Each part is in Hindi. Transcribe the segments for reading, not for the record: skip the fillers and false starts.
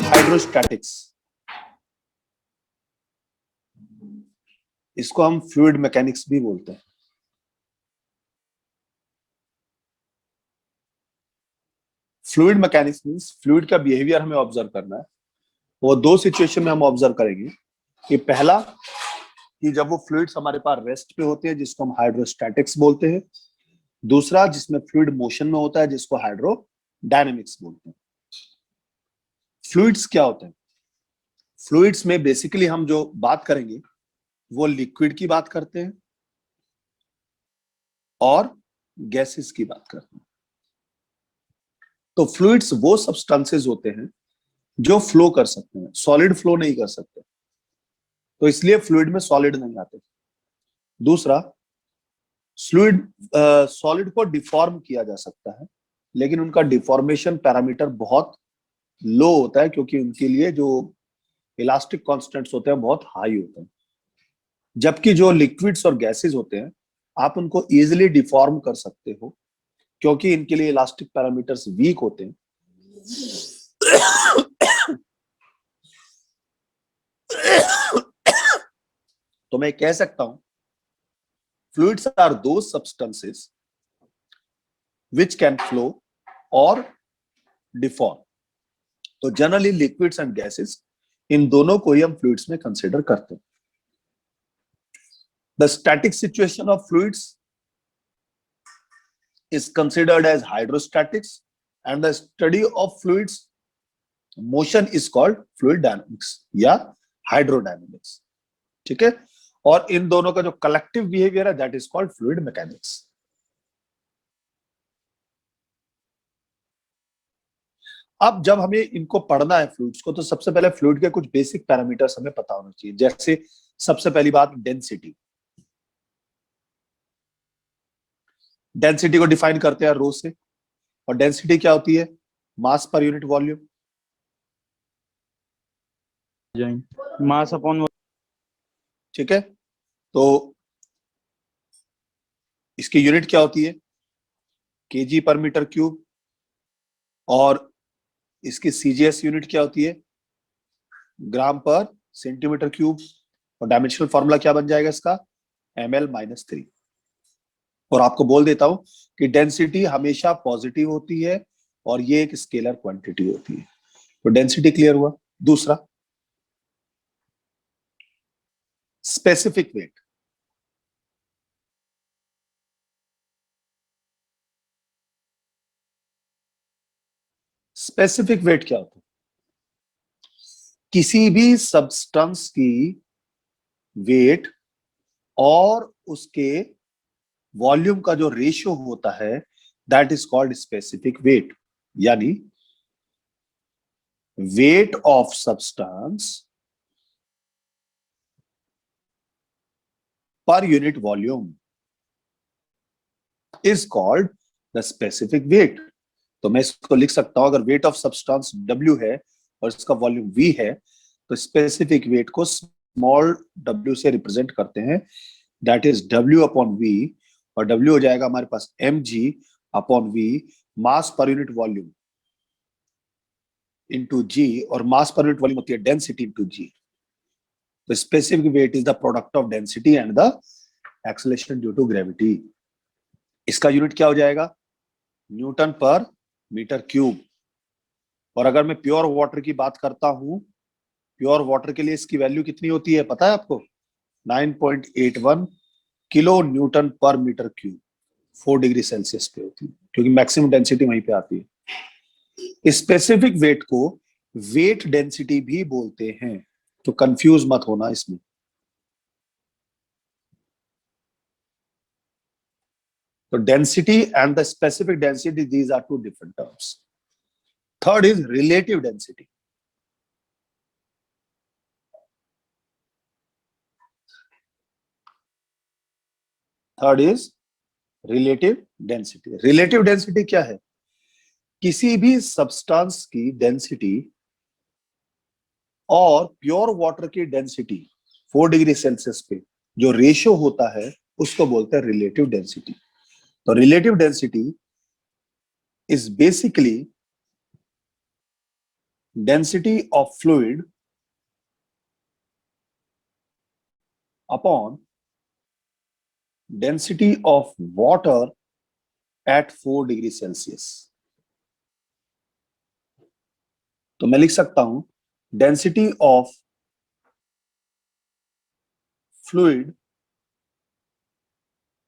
हाइड्रोस्टैटिक्स, इसको हम फ्लूइड मैकेनिक्स भी बोलते हैं। फ्लूइड मैकेनिक्स मींस फ्लूइड का बिहेवियर हमें ऑब्जर्व करना है। वो दो सिचुएशन में हम ऑब्जर्व करेंगे कि पहला कि जब वो फ्लूइड्स हमारे पास रेस्ट पे होते हैं जिसको हम हाइड्रोस्टैटिक्स बोलते हैं, दूसरा जिसमें फ्लूइड मोशन में होता है जिसको हाइड्रोडायनेमिक्स बोलते हैं। फ्लूइड्स क्या होते हैं? फ्लूइड्स में बेसिकली हम जो बात करेंगे वो लिक्विड की बात करते हैं और गैसेस की बात करते हैं। तो फ्लूइड्स वो सब्सटेंसेस होते हैं जो फ्लो कर सकते हैं, सॉलिड फ्लो नहीं कर सकते, तो इसलिए फ्लूइड में सॉलिड नहीं आते। दूसरा, फ्लूइड सॉलिड को डिफॉर्म किया जा सकता है, लेकिन उनका डिफॉर्मेशन पैरामीटर बहुत लो होता है क्योंकि उनके लिए जो इलास्टिक कांस्टेंट्स होते हैं बहुत हाई होते हैं। जबकि जो लिक्विड्स और गैसेस होते हैं आप उनको इजीली डिफॉर्म कर सकते हो क्योंकि इनके लिए इलास्टिक पैरामीटर्स वीक होते हैं। तो मैं कह सकता हूं fluids are those substances which can flow और डिफॉर्म। तो जनरली लिक्विड्स एंड गैसेस, इन दोनों को ही हम फ्लूइड्स में कंसीडर करते हैं। The static situation of fluids is considered as hydrostatics and the study of fluids motion is called fluid dynamics या hydrodynamics। ठीक है, और इन दोनों का जो कलेक्टिव बिहेवियर है that is called fluid mechanics. अब जब हमें इनको पढ़ना है फ्लूइड्स को, तो सबसे पहले फ्लूइड के कुछ बेसिक पैरामीटर्स हमें पता होना चाहिए। जैसे सबसे पहली बात डेंसिटी। डेंसिटी को डिफाइन करते हैं रो से, और डेंसिटी क्या होती है? मास पर यूनिट वॉल्यूम। मास अपॉन, ठीक है, तो इसकी यूनिट क्या होती है? केजी पर मीटर क्यूब। और इसकी सीजीएस यूनिट क्या होती है? ग्राम पर सेंटीमीटर क्यूब। और डायमेंशनल फॉर्मूला क्या बन जाएगा इसका? ml-3। और आपको बोल देता हूं कि डेंसिटी हमेशा पॉजिटिव होती है और ये एक स्केलर क्वांटिटी होती है। तो डेंसिटी क्लियर हुआ। दूसरा, स्पेसिफिक वेट। स्पेसिफिक वेट क्या होता है? किसी भी सब्सटेंस की वेट और उसके वॉल्यूम का जो रेशियो होता है that is called specific weight. यानी weight of substance per unit volume is called the specific weight. तो मैं इसको लिख सकता हूं, अगर वेट ऑफ सब्सटेंस W है और इसका वॉल्यूम V है तो स्पेसिफिक वेट को स्मॉल w से रिप्रेजेंट करते हैं, that is W upon V। और W हो जाएगा हमारे पास mg अपॉन V, मास पर यूनिट वॉल्यूम इंटू G, और मास पर यूनिट वॉल्यूम होती है डेंसिटी इंटू G। तो specific weight is the product of density and the acceleration due to gravity. इसका यूनिट क्या हो जाएगा? Newton per metre cube. और अगर मैं प्योर वाटर की बात करता हूं, प्योर वाटर के लिए इसकी वैल्यू कितनी होती है पता है आपको? 9.81 kilo newton per metre cube 4 degree Celsius पे होती है, क्योंकि मैक्सिमम डेंसिटी वहीं पे आती है। स्पेसिफिक वेट को वेट डेंसिटी भी बोलते हैं, तो कंफ्यूज मत होना इसमें। तो density and the specific density, these are two different terms. Third is relative density. Third is relative density. Relative density क्या है? किसी भी सब्सटेंस की डेंसिटी और प्योर वाटर की डेंसिटी 4 डिग्री सेल्सियस पे जो रेशियो होता है उसको बोलते हैं रिलेटिव डेंसिटी। तो relative density is basically density of fluid upon density of water at 4 degree Celsius. तो मैं लिख सकता हूं density of fluid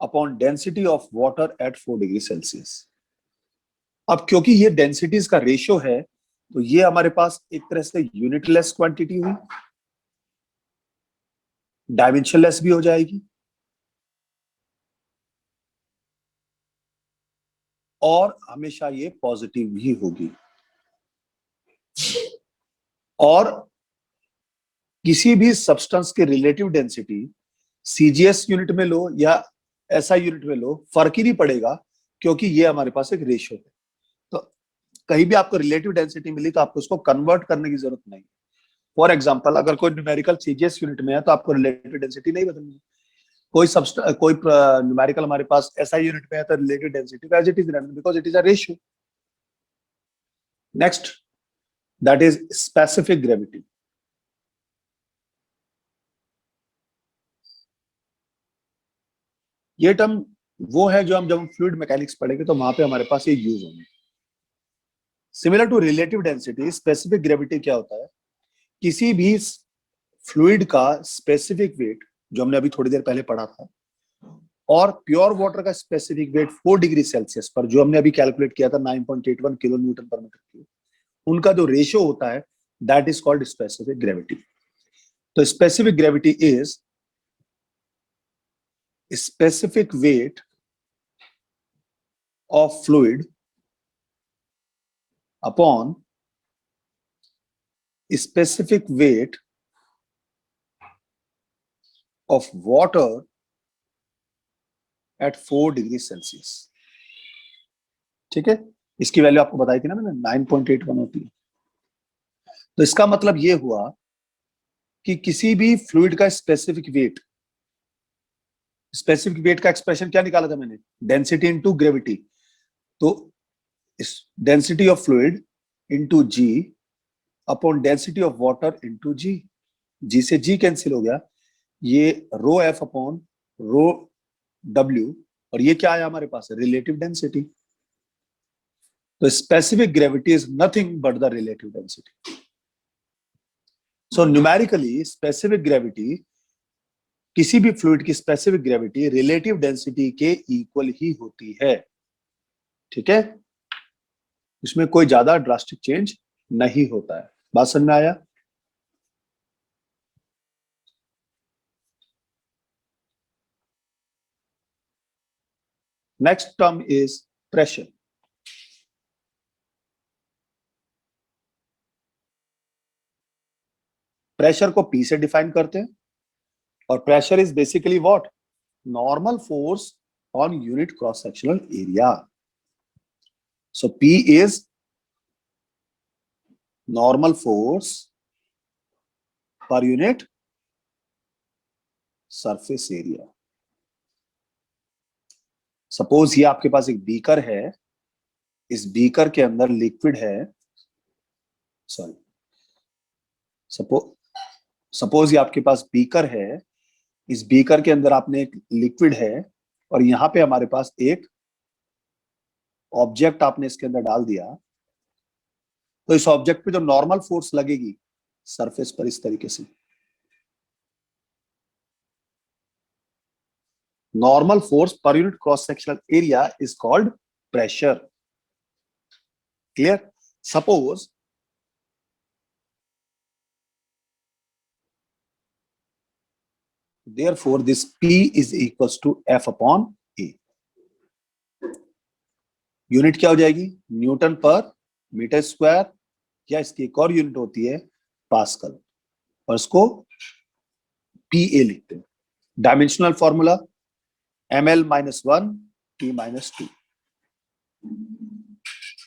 upon density of water at 4 degree Celsius. अब क्योंकि ये डेंसिटीज का रेशियो है, तो ये हमारे पास एक तरह से यूनिटलेस क्वांटिटी हुई, डायमेंशनलेस भी हो जाएगी, और हमेशा ये पॉजिटिव भी होगी। और किसी भी सब्सटेंस के रिलेटिव डेंसिटी सीजीएस यूनिट में लो या एसआई यूनिट में लो, फर्क ही नहीं पड़ेगा, क्योंकि ये हमारे पास एक रेशियो है। तो कहीं भी आपको रिलेटिव डेंसिटी मिली तो आपको उसको कन्वर्ट करने की जरूरत नहीं। फॉर एग्जांपल, अगर कोई न्यूमेरिकल सीजीएस यूनिट में है तो आपको रिलेटिव डेंसिटी नहीं बदलनी। कोई न्यूमेरिकल हमारे पास एसआई यूनिट में है तो relative density as it is रहना, because it is a ratio. Next, that is specific gravity. ये टर्म वो है जो हम जब फ्लूइड मैकेनिक्स पढ़ेंगे तो वहां पे हमारे पास ये यूज होंगे। Similar to relative density, specific gravity क्या होता है? किसी भी फ्लूइड का स्पेसिफिक वेट, जो हमने अभी थोड़ी देर पहले पढ़ा था, और प्योर वाटर का स्पेसिफिक वेट 4 डिग्री सेल्सियस पर, जो हमने अभी कैलकुलेट किया था 9.81 kilo newton per metre cube, उनका जो रेशियो होता है that is called specific gravity. तो specific gravity is specific weight of fluid upon specific weight of water at 4 degree Celsius. ठीक है, इसकी वैल्यू आपको बताई थी ना मैंने, 9.81 होती है। तो इसका मतलब ये हुआ कि किसी भी फ्लूइड का स्पेसिफिक वेट का एक्सप्रेशन क्या निकाला था मैंने? Density into gravity. तो density of fluid into g upon density of water into g. G से जी कैंसिल हो गया, ये rho F upon rho W, और ये क्या आया हमारे पास? Relative density. तो specific gravity is nothing but the relative density. So numerically specific gravity, किसी भी फ्लूइड की स्पेसिफिक ग्रेविटी रिलेटिव डेंसिटी के इक्वल ही होती है। ठीक है, इसमें कोई ज्यादा ड्रास्टिक चेंज नहीं होता है। बात समझ में आया? Next term is pressure. Pressure को पी से डिफाइन करते हैं, और pressure is basically what? Normal force on unit cross sectional area. So P is normal force per unit surface area. Suppose ये आपके पास एक बीकर है, इस बीकर के अंदर लिक्विड है, सॉरी, सपोज ये आपके पास बीकर है, इस बीकर के अंदर आपने एक लिक्विड है, और यहां पे हमारे पास एक ऑब्जेक्ट आपने इसके अंदर डाल दिया। तो इस ऑब्जेक्ट पे जो नॉर्मल फोर्स लगेगी सरफेस पर, इस तरीके से normal force per unit cross sectional area is called pressure. Clear? Suppose therefore this P is equals to F upon A। Unit क्या हो जाएगी? न्यूटन पर मीटर स्क्वायर, या इसकी एक और यूनिट होती है पास्कल, और इसको PA लिखते हैं। Dimensional formula ml-1 T-2।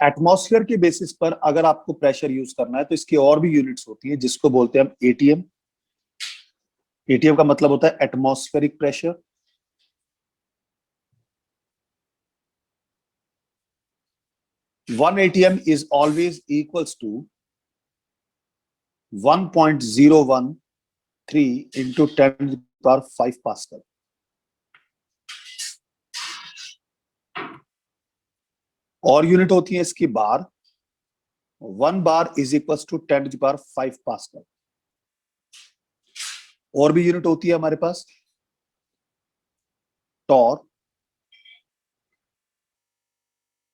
Atmosphere के बेसिस पर अगर आपको प्रेशर यूज करना है तो इसकी और भी यूनिट्स होती है, जिसको बोलते हैं हम एटीएम। एटीएम का मतलब होता है atmospheric pressure. 1 atm is always equals to 1.013 into 10 to the power 5 Pascal. और यूनिट होती है इसकी bar, 1 bar is equals to 10 to the power 5 pascal. और भी यूनिट होती है हमारे पास, torr,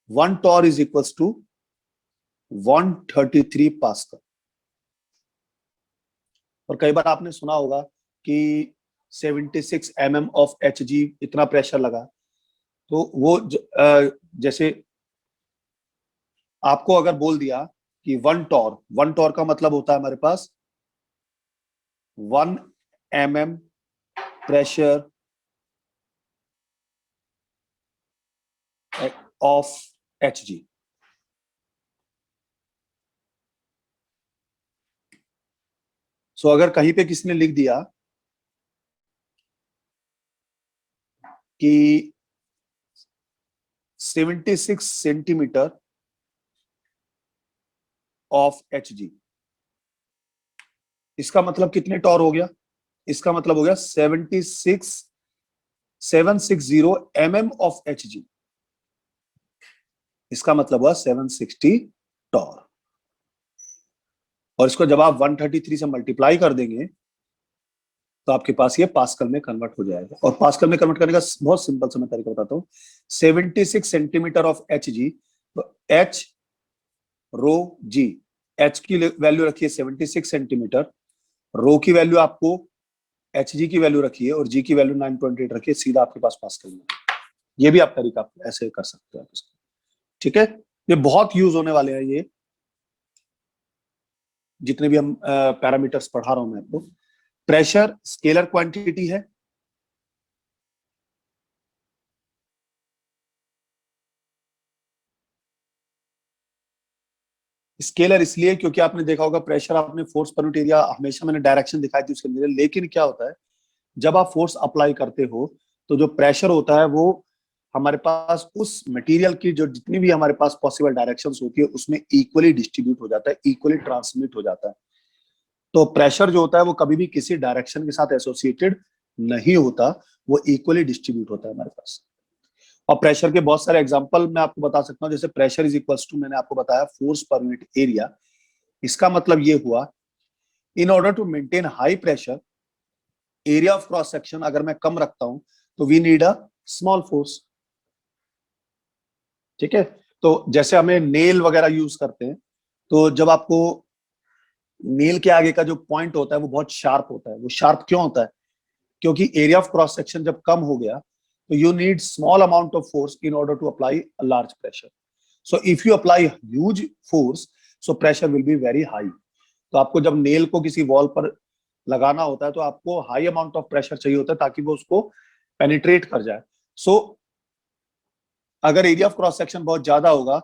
1 torr is equals to 133 pascal. और कई बार आपने सुना होगा कि 76 mm ऑफ Hg इतना प्रेशर लगा, तो वो जैसे आपको अगर बोल दिया कि 1 टॉर का मतलब होता है हमारे पास 1 mm प्रेशर ऑफ Hg। सो अगर कहीं पे किसी ने लिख दिया कि 76 सेंटीमीटर ऑफ Hg, इसका मतलब कितने टॉर हो गया? इसका मतलब हो गया 760 mm ऑफ Hg। इसका मतलब हुआ 760 टॉर। और इसको जब आप 133 से मल्टीप्लाई कर देंगे तो आपके पास ये पास्कल में कन्वर्ट हो जाएगा। और पास्कल में कन्वर्ट करने का बहुत सिंपल सा मैं तरीका बताता हूं। 76 सेंटीमीटर ऑफ Hg, तो H रो G, H की वैल्यू रखिए 76 सेंटीमीटर, रो की वैल्यू आपको Hg की वैल्यू रखिए और G की वैल्यू 9.8 रखिए, सीधा आपके पास पास्कल में। ये भी आप तरीका ऐसे कर सकते हैं, ठीक है। ये बहुत यूज होने वाले हैं, ये जितने भी हम पैरामीटर्स पढ़ा रहा हूं मैं आपको। प्रेशर स्केलर क्वांटिटी है, स्केलर इसलिए क्योंकि आपने देखा होगा प्रेशर, आपने फोर्स पर यूनिट एरिया हमेशा मैंने डायरेक्शन दिखाई थी उसके अंदर, लेकिन क्या होता है जब आप फोर्स अप्लाई करते हो तो जो प्रेशर होता है वो हमारे पास उस मटेरियल की जो जितनी भी हमारे पास पॉसिबल डायरेक्शंस होती है उसमें इक्वली डिस्ट्रीब्यूट हो जाता है, इक्वली ट्रांसमिट हो जाता है। तो प्रेशर जो होता है वो कभी भी किसी डायरेक्शन के साथ एसोसिएटेड नहीं होता, वो इक्वली डिस्ट्रीब्यूट होता है हमारे पास। और प्रेशर के बहुत सारे एग्जांपल मैं आपको बता सकता हूं, जैसे प्रेशर इज इक्वल्स टू, मैंने आपको बताया, फोर्स पर यूनिट एरिया। इसका मतलब ये हुआ in order to maintain high pressure, area of cross section अगर मैं कम रखता हूं तो we need a small force, ठीक है। तो जैसे हमें नेल वगैरह यूज करते हैं, तो जब आपको नेल के आगे का जो पॉइंट होता है वो बहुत शार्प होता है। वो शार्प क्यों होता है? क्योंकि एरिया ऑफ क्रॉस सेक्शन जब कम हो गया तो you need small amount of force in order to apply a large pressure. So if you apply huge force, so pressure will be very high. तो आपको जब नेल को किसी वॉल पर लगाना होता है तो आपको हाई अमाउंट ऑफ प्रेशर चाहिए होता है ताकि वो उसको पेनिट्रेट कर जाए। सो अगर एरिया ऑफ क्रॉस सेक्शन बहुत ज्यादा होगा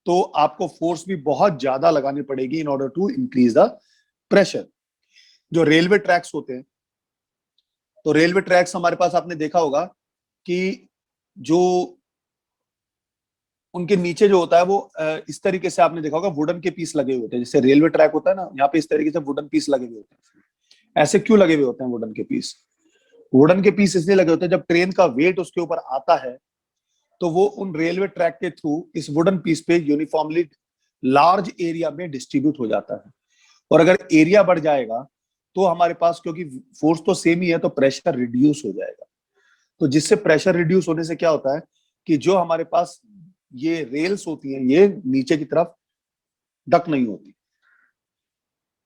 तो आपको फोर्स भी बहुत ज्यादा लगानी पड़ेगी in order to increase the pressure. जो रेलवे ट्रैक्स होते हैं, तो रेलवे ट्रैक्स हमारे पास आपने देखा होगा कि जो उनके नीचे जो होता है वो इस तरीके से आपने देखा होगा वुडन के पीस लगे हुए होते हैं। जैसे रेलवे ट्रैक होता है ना, यहाँ पे इस तरीके से वुडन पीस लगे हुए होते हैं। ऐसे क्यों लगे हुए होते हैं वुडन के पीस? वुडन के पीस इसलिए लगे होते हैं जब ट्रेन का वेट उसके ऊपर आता है तो वो उन रेलवे ट्रैक के थ्रू इस वुडन पीस पे यूनिफॉर्मली लार्ज एरिया में डिस्ट्रीब्यूट हो जाता है। और अगर एरिया बढ़ जाएगा तो हमारे पास, क्योंकि फोर्स तो सेम ही है, तो प्रेशर रिड्यूस हो जाएगा। तो जिससे प्रेशर रिड्यूस होने से क्या होता है कि जो हमारे पास ये रेल्स होती हैं ये नीचे की तरफ डक नहीं होती।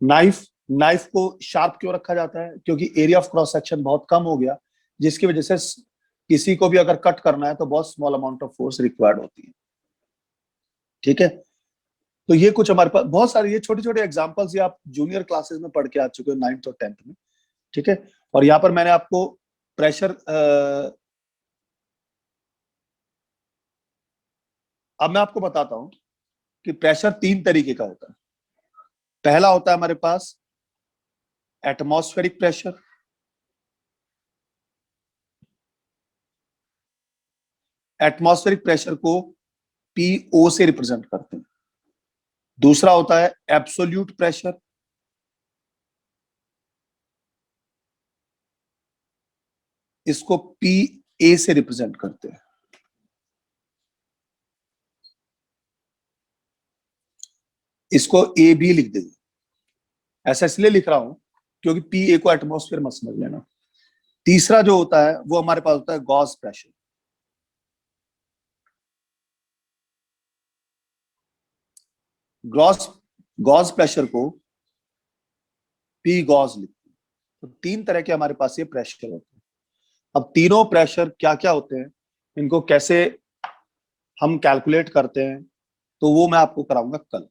नाइफ को शार्प क्यों रखा जाता है? क्योंकि एरिया ऑफ क्रॉस सेक्शन बहुत कम हो गया, जिसकी वजह से किसी को भी अगर कट करना है तो बहुत small amount of force required होती है, ठीक है। तो ये कुछ हमारे पास बहुत सारे ये छोटे छोटे एग्जांपल्स ये आप जूनियर क्लासेस में पढ़ के आ चुके हो, 9th और 10th में, ठीक है। और यहाँ पर मैंने आपको प्रेशर, अब मैं आपको बताता हूं कि प्रेशर 3 तरीके का होता है। पहला होता है हमारे पास एटमॉस्फेरिक प्रेशर, एटमॉस्फेरिक प्रेशर को PO से रिप्रेजेंट करते हैं। दूसरा होता है एब्सोल्यूट प्रेशर, इसको PA से रिप्रेजेंट करते हैं। इसको AB लिख देंगे। ऐसा इसलिए लिख रहा हूं क्योंकि PA को एटमॉस्फेयर मत समझ लेना। तीसरा जो होता है वो हमारे पास होता है Gauss pressure. Gauss Gauss pressure को P गॉस लिखते हैं। तो तीन तरह के हमारे पास ये प्रेशर होते हैं। अब तीनों प्रेशर क्या क्या होते हैं, इनको कैसे हम कैलकुलेट करते हैं, तो वो मैं आपको कराऊंगा कल।